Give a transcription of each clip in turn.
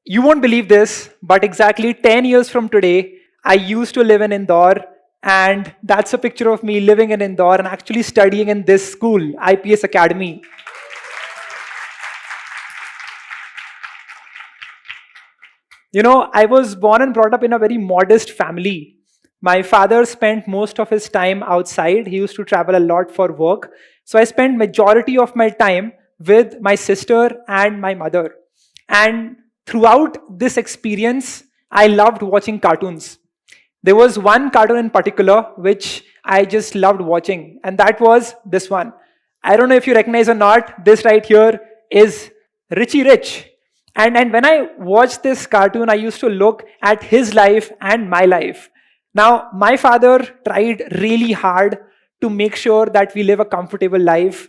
You won't believe this, but exactly 10 years from today, I used to live in Indore, and that's a picture of me living in Indore and actually studying in this school, IPS Academy. I was born and brought up in a very modest family. My father spent most of his time outside. He used to travel a lot for work. So I spent majority of my time with my sister and my mother. And throughout this experience, I loved watching cartoons. There was one cartoon in particular which I just loved watching, and that was this one. I don't know if you recognize or not, this right here is Richie Rich. And when I watched this cartoon, I used to look at his life and my life. Now, my father tried really hard to make sure that we live a comfortable life.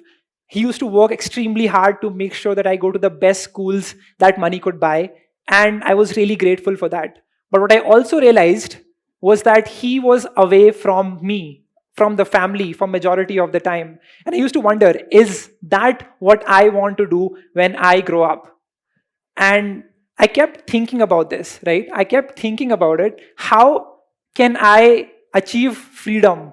He used to work extremely hard to make sure that I go to the best schools that money could buy. And I was really grateful for that. But what I also realized was that he was away from me, from the family, for majority of the time. And I used to wonder, is that what I want to do when I grow up? And I kept thinking about this, right? I kept thinking about it. How can I achieve freedom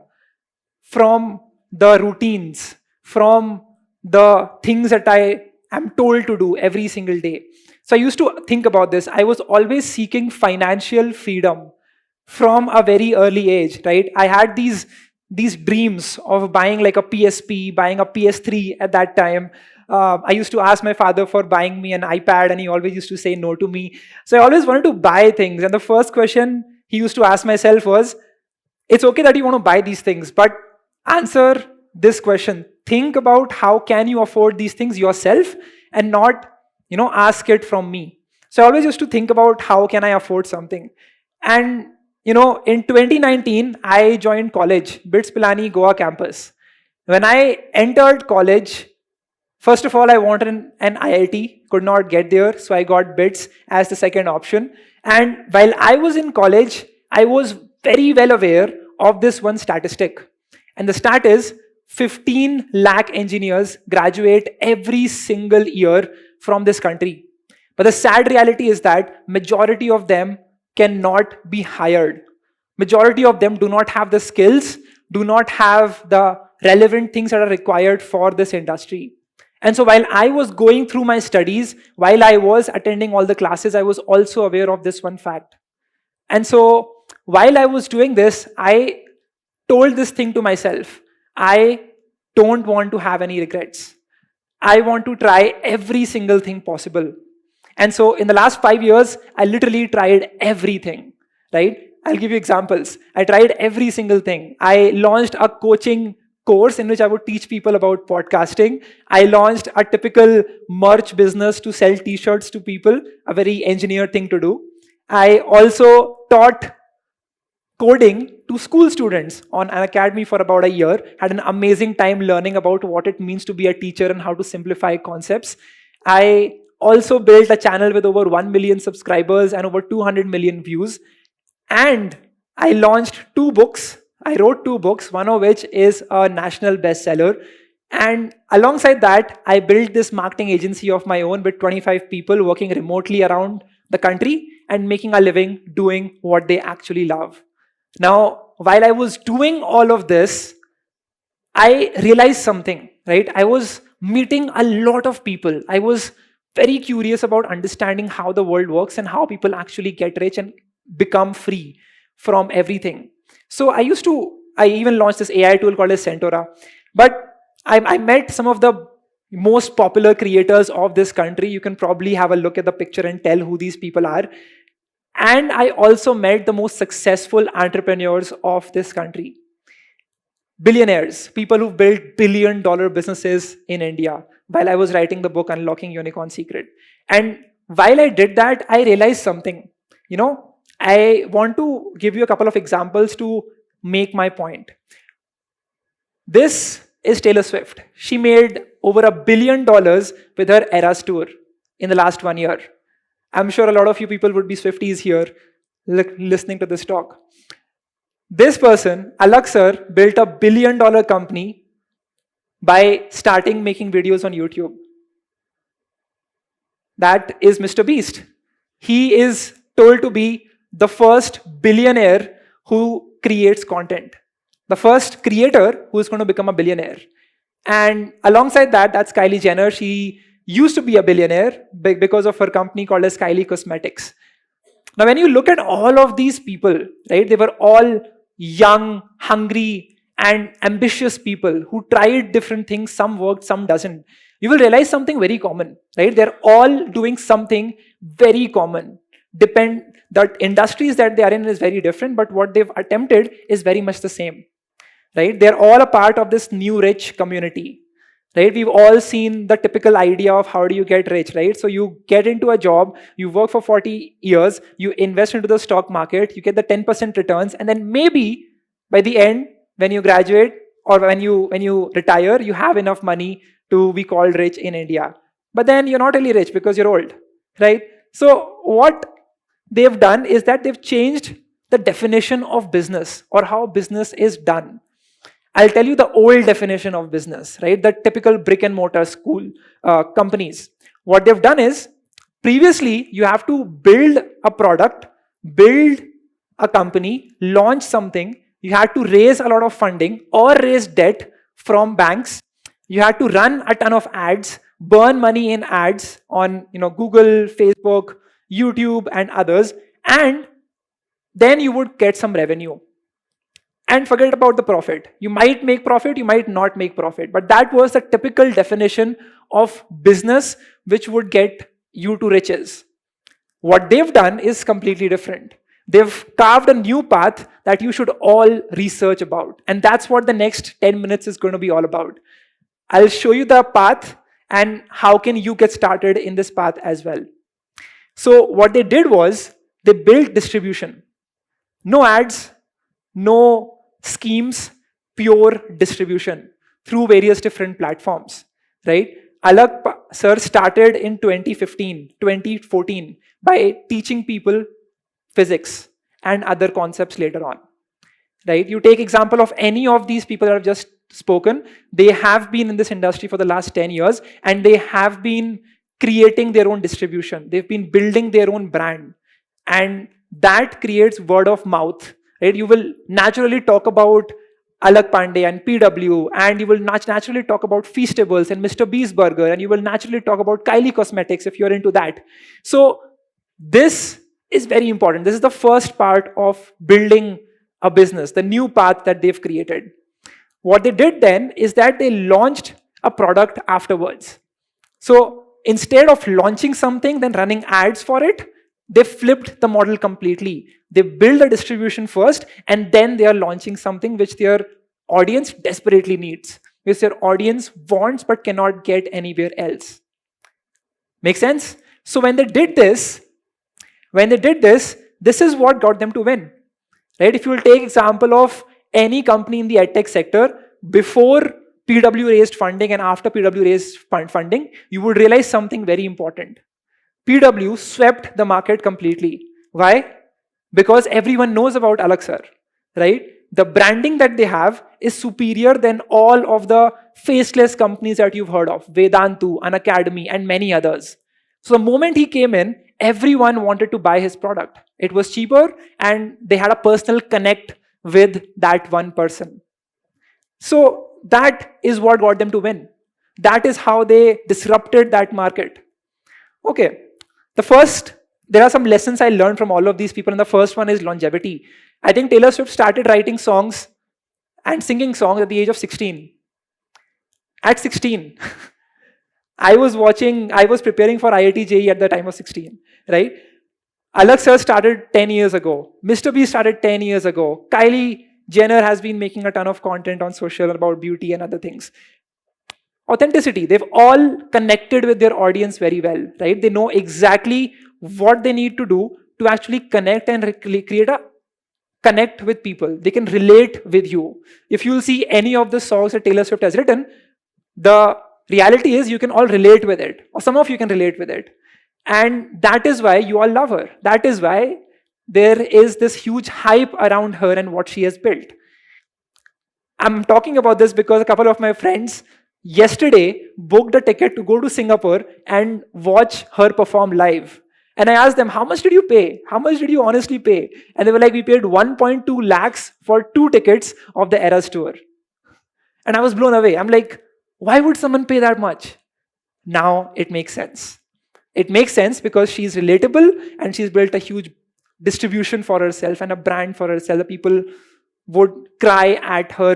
from the routines, from the things that I am told to do every single day? So I used to think about this. I was always seeking financial freedom from a very early age, right? I had these dreams of buying like a PSP, buying a PS3 at that time. I used to ask my father for buying me an iPad, and he always used to say no to me. So I always wanted to buy things. And the first question he used to ask myself was, it's okay that you want to buy these things, but answer this question. Think about how can you afford these things yourself and not, ask it from me. So I always used to think about how can I afford something. And, in 2019, I joined college, BITS Pilani Goa campus. When I entered college, first of all, I wanted an IIT, could not get there, so I got BITS as the second option. And while I was in college, I was very well aware of this one statistic. And the stat is 15 lakh engineers graduate every single year from this country. But the sad reality is that majority of them cannot be hired. Majority of them do not have the skills, do not have the relevant things that are required for this industry. And so while I was going through my studies, while I was attending all the classes, I was also aware of this one fact. And so while I was doing this, I told this thing to myself. I don't want to have any regrets. I want to try every single thing possible. And so in the last 5 years, I literally tried everything, right? I'll give you examples. I tried every single thing. I launched a coaching course in which I would teach people about podcasting. I launched a typical merch business to sell t-shirts to people, a very engineered thing to do. I also taught coding to school students on an academy for about a year, had an amazing time learning about what it means to be a teacher and how to simplify concepts. I also built a channel with over 1 million subscribers and over 200 million views. And I launched 2 books. I wrote 2 books, one of which is a national bestseller. And alongside that, I built this marketing agency of my own with 25 people working remotely around the country and making a living doing what they actually love. Now, while I was doing all of this, I realized something, right? I was meeting a lot of people. I was very curious about understanding how the world works and how people actually get rich and become free from everything. So I even launched this AI tool called as Centora. But I met some of the most popular creators of this country. You can probably have a look at the picture and tell who these people are. And I also met the most successful entrepreneurs of this country. Billionaires, people who've built billion-dollar businesses in India while I was writing the book Unlocking Unicorn Secret. And while I did that, I realized something. I want to give you a couple of examples to make my point. This is Taylor Swift. She made over $1 billion with her Eras tour in the last 1 year. I'm sure a lot of you people would be Swifties here listening to this talk. This person, Alak sir, built a $1 billion company by starting making videos on YouTube. That is Mr. Beast. he is told to be the first billionaire who creates content, the first creator who is going to become a billionaire. And alongside that, that's Kylie Jenner. She used to be a billionaire because of her company called as Kylie Cosmetics. Now, when you look at all of these people, right, they were all young, hungry, and ambitious people who tried different things. Some worked, some doesn't. You will realize something very common, right? They're all doing something very common. The industries that they are in is very different, but what they've attempted is very much the same, right? They're all a part of this new rich community, right? We've all seen the typical idea of how do you get rich, right? So you get into a job, you work for 40 years, you invest into the stock market, you get the 10% returns, and then maybe by the end, when you graduate or when you retire, you have enough money to be called rich in India. But then you're not really rich because you're old, right? So what they've done is that they've changed the definition of business or how business is done. I'll tell you the old definition of business, right? The typical brick and mortar school companies. What they've done is, previously, you have to build a product, build a company, launch something. You had to raise a lot of funding or raise debt from banks. You had to run a ton of ads, burn money in ads on Google, Facebook, YouTube, and others, and then you would get some revenue. And forget about the profit. You might make profit, you might not make profit. But that was the typical definition of business which would get you to riches. What they've done is completely different. They've carved a new path that you should all research about. And that's what the next 10 minutes is going to be all about. I'll show you the path and how can you get started in this path as well. So what they did was they built distribution. No ads, no schemes, pure distribution through various different platforms, right? Alak sir started in 2015, 2014 by teaching people physics and other concepts later on, right? You take example of any of these people that I've just spoken, they have been in this industry for the last 10 years and they have been creating their own distribution. They've been building their own brand and that creates word of mouth. Right? You will naturally talk about Alak Pandey and PW, and you will naturally talk about Feastables and Mr. Beast Burger, and you will naturally talk about Kylie Cosmetics if you're into that. So this is very important. This is the first part of building a business, the new path that they've created. What they did then is that they launched a product afterwards. So instead of launching something, then running ads for it, they flipped the model completely. They build a distribution first, and then they are launching something which their audience desperately needs, which their audience wants but cannot get anywhere else. Make sense? So when they did this, this is what got them to win. Right? If you will take example of any company in the edtech sector, before PW raised funding and after PW raised funding, you would realize something very important. PW swept the market completely. Why? Because everyone knows about Alak sir, right? The branding that they have is superior than all of the faceless companies that you've heard of, Vedantu, Unacademy, and many others. So the moment he came in, everyone wanted to buy his product. It was cheaper and they had a personal connect with that one person. So that is what got them to win. That is how they disrupted that market. Okay. There are some lessons I learned from all of these people, and the first one is longevity. I think Taylor Swift started writing songs and singing songs at the age of 16. At 16, I was preparing for IIT JEE at the time of 16, right? Alak sir started 10 years ago. Mr. B started 10 years ago. Kylie Jenner has been making a ton of content on social about beauty and other things. Authenticity. They've all connected with their audience very well, right? They know exactly what they need to do to actually connect and create a connect with people. They can relate with you. If you'll see any of the songs that Taylor Swift has written, the reality is you can all relate with it, or some of you can relate with it. And that is why you all love her. That is why there is this huge hype around her and what she has built. I'm talking about this because a couple of my friends yesterday booked a ticket to go to Singapore and watch her perform live. And I asked them, how much did you pay? How much did you honestly pay? And they were like, we paid 1.2 lakhs for 2 tickets of the Eras tour. And I was blown away. I'm like, why would someone pay that much? Now it makes sense. It makes sense because she's relatable and she's built a huge distribution for herself and a brand for herself. The people would cry at her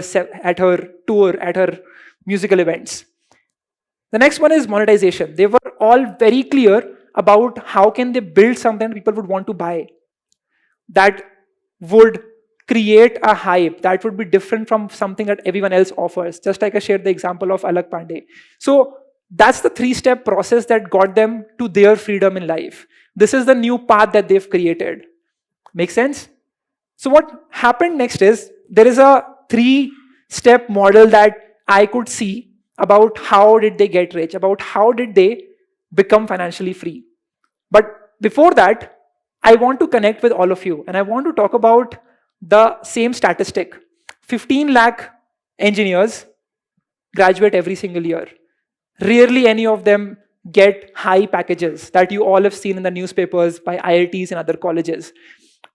tour, at her musical events. The next one is monetization. They were all very clear about how can they build something people would want to buy, that would create a hype, that would be different from something that everyone else offers. Just like I shared the example of Alak Pandey. So that's the 3-step process that got them to their freedom in life. This is the new path that they've created. Make sense? So what happened next is, there is a 3-step model that I could see about how did they get rich, about how did they become financially free. But before that, I want to connect with all of you and I want to talk about the same statistic. 15 lakh engineers graduate every single year. Rarely any of them get high packages that you all have seen in the newspapers by IITs and other colleges.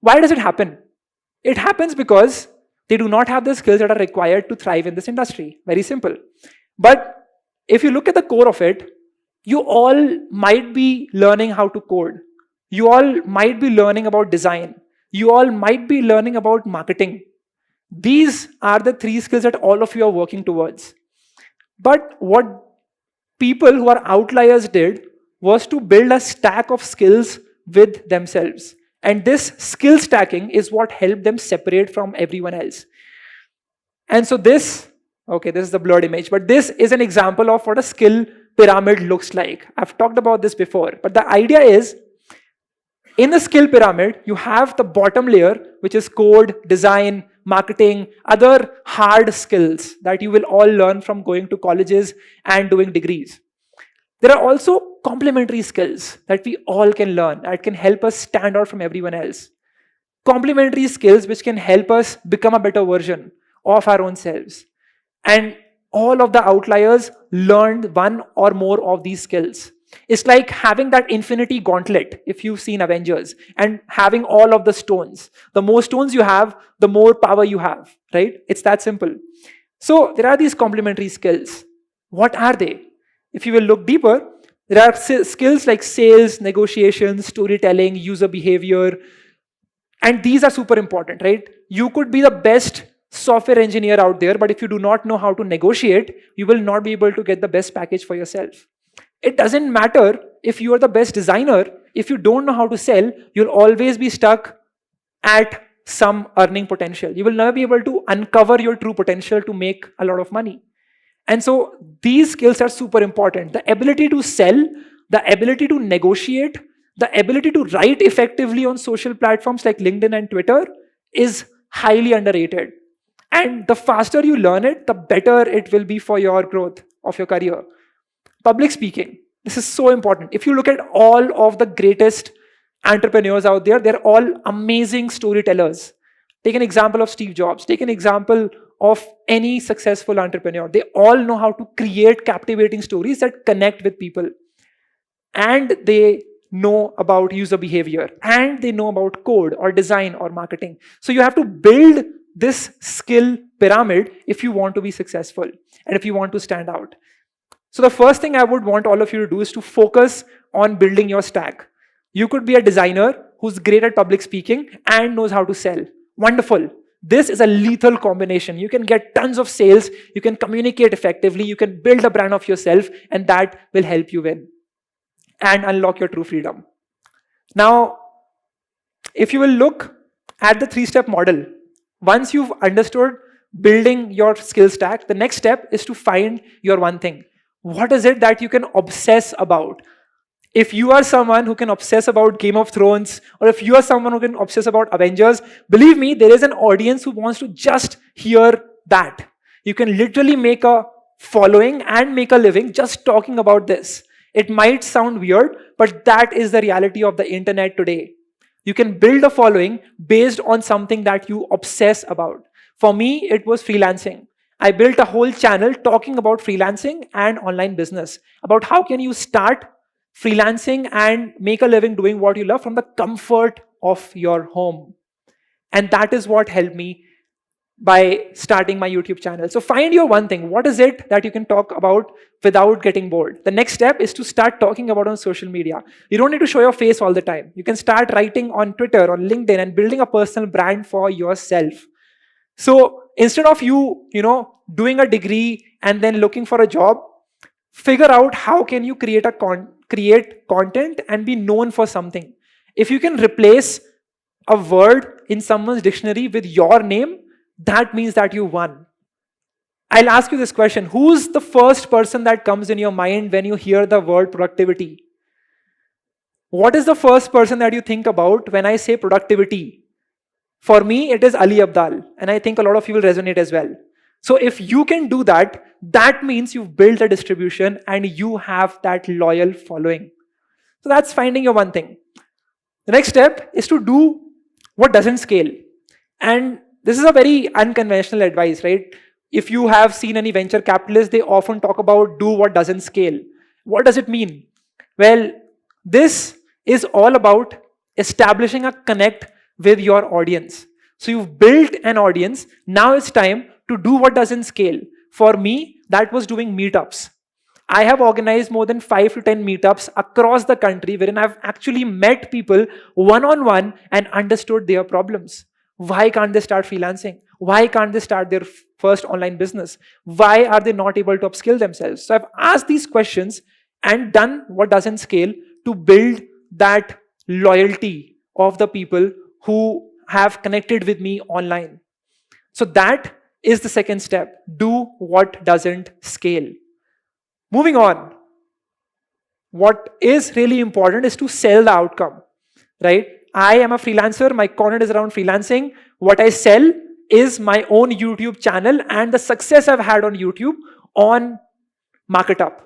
Why does it happen? It happens because they do not have the skills that are required to thrive in this industry. Very simple. But if you look at the core of it, you all might be learning how to code. You all might be learning about design. You all might be learning about marketing. These are the 3 skills that all of you are working towards. But what people who are outliers did was to build a stack of skills with themselves. And this skill stacking is what helped them separate from everyone else. And so this is the blurred image, but this is an example of what a skill pyramid looks like. I've talked about this before, but the idea is, in the skill pyramid, you have the bottom layer, which is code, design, marketing, other hard skills that you will all learn from going to colleges and doing degrees. There are also complementary skills that we all can learn that can help us stand out from everyone else. Complementary skills which can help us become a better version of our own selves. And all of the outliers learned one or more of these skills. It's like having that infinity gauntlet, if you've seen Avengers, and having all of the stones. The more stones you have, the more power you have, right? It's that simple. So there are these complementary skills. What are they? If you will look deeper, there are skills like sales, negotiations, storytelling, user behavior, and these are super important, right? You could be the best software engineer out there, but if you do not know how to negotiate, you will not be able to get the best package for yourself. It doesn't matter if you are the best designer, if you don't know how to sell, you'll always be stuck at some earning potential. You will never be able to uncover your true potential to make a lot of money. And so these skills are super important. The ability to sell, the ability to negotiate, the ability to write effectively on social platforms like LinkedIn and Twitter is highly underrated. And the faster you learn it, the better it will be for your growth of your career. Public speaking. This is so important. If you look at all of the greatest entrepreneurs out there, they're all amazing storytellers. Take an example of Steve Jobs. Take an example of any successful entrepreneur. They all know how to create captivating stories that connect with people. And they know about user behavior. And they know about code or design or marketing. So you have to build this skill pyramid if you want to be successful and if you want to stand out. So the first thing I would want all of you to do is to focus on building your stack. You could be a designer who's great at public speaking and knows how to sell. Wonderful. This is a lethal combination. You can get tons of sales, you can communicate effectively, you can build a brand of yourself, and that will help you win and unlock your true freedom. Now, if you will look at the 3-step model, once you've understood building your skill stack, the next step is to find your one thing. What is it that you can obsess about? If you are someone who can obsess about Game of Thrones, or if you are someone who can obsess about Avengers, believe me, there is an audience who wants to just hear that. You can literally make a following and make a living just talking about this. It might sound weird, but that is the reality of the internet today. You can build a following based on something that you obsess about. For me, it was freelancing. I built a whole channel talking about freelancing and online business, about how can you start freelancing and make a living doing what you love from the comfort of your home. And that is what helped me by starting my YouTube channel. So find your one thing. What is it that you can talk about without getting bored? The next step is to start talking about on social media. You don't need to show your face all the time. You can start writing on Twitter, on LinkedIn, and building a personal brand for yourself. So instead of doing a degree and then looking for a job, figure out how can you create create content and be known for something. If you can replace a word in someone's dictionary with your name, that means that you won. I'll ask you this question. Who's the first person that comes in your mind when you hear the word productivity? What is the first person that you think about when I say productivity? For me, it is Ali Abdal, and I think a lot of you will resonate as well. So if you can do that, that means you've built a distribution and you have that loyal following. So that's finding your one thing. The next step is to do what doesn't scale. And this is a very unconventional advice, right? If you have seen any venture capitalists, they often talk about do what doesn't scale. What does it mean? Well, this is all about establishing a connect with your audience. So you've built an audience. Now it's time to do what doesn't scale. For me, that was doing meetups. I have organized more than 5 to 10 meetups across the country wherein I've actually met people one-on-one and understood their problems. Why can't they start freelancing? Why can't they start their first online business? Why are they not able to upskill themselves? So I've asked these questions and done what doesn't scale to build that loyalty of the people who have connected with me online. So that is the second step. Do what doesn't scale. Moving on. What is really important is to sell the outcome, right? I am a freelancer. My content is around freelancing. What I sell is my own YouTube channel and the success I've had on YouTube on MarketUp.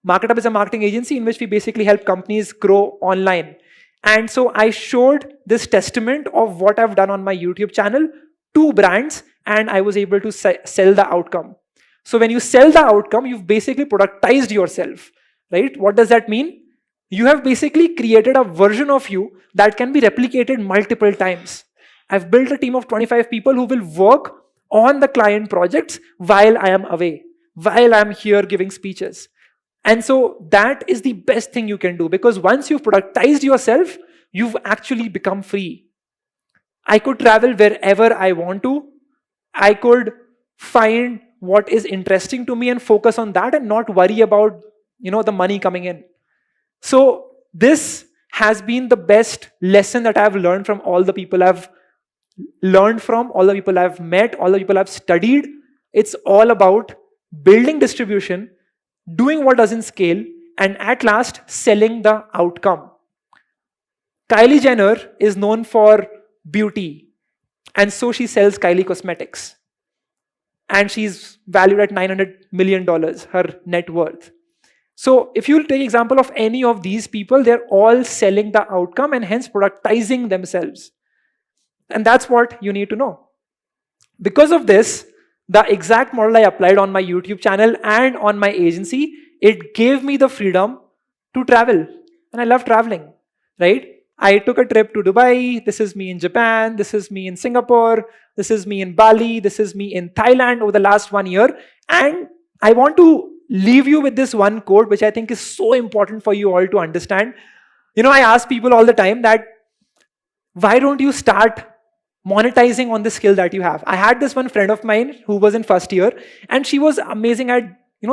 MarketUp is a marketing agency in which we basically help companies grow online. And so I showed this testament of what I've done on my YouTube channel to brands, and I was able to sell the outcome. So when you sell the outcome, you've basically productized yourself, right? What does that mean? You have basically created a version of you that can be replicated multiple times. I've built a team of 25 people who will work on the client projects while I am away, while I'm here giving speeches. And so that is the best thing you can do, because once you've productized yourself, you've actually become free. I could travel wherever I want to. I could find what is interesting to me and focus on that and not worry about, the money coming in. So this has been the best lesson that I've learned from all the people I've learned from, all the people I've met, all the people I've studied. It's all about building distribution, doing what doesn't scale, and at last selling the outcome. Kylie Jenner is known for beauty, and so she sells Kylie Cosmetics. And she's valued at $900 million, her net worth. So if you take example of any of these people, they're all selling the outcome and hence productizing themselves. And that's what you need to know. Because of this, the exact model I applied on my YouTube channel and on my agency, it gave me the freedom to travel. And I love traveling, right? I took a trip to Dubai. This is me in Japan. This is me in Singapore. This is me in Bali. This is me in Thailand over the last 1 year. And I want to leave you with this one quote, which I think is so important for you all to understand. I ask people all the time that, why don't you start monetizing on the skill that you have? I had this one friend of mine who was in first year, and she was amazing at,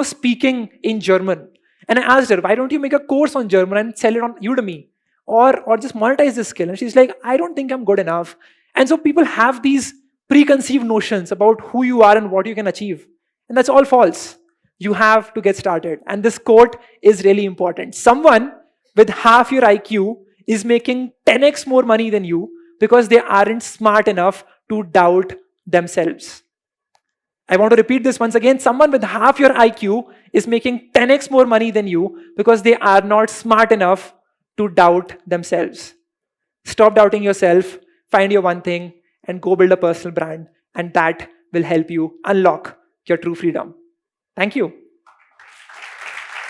speaking in German. And I asked her, why don't you make a course on German and sell it on Udemy? Or just monetize this skill? And she's like, I don't think I'm good enough. And so people have these preconceived notions about who you are and what you can achieve. And that's all false. You have to get started. And this quote is really important. Someone with half your IQ is making 10x more money than you because they aren't smart enough to doubt themselves. I want to repeat this once again. Someone with half your IQ is making 10x more money than you because they are not smart enough to doubt themselves. Stop doubting yourself, find your one thing, and go build a personal brand. And that will help you unlock your true freedom. Thank you.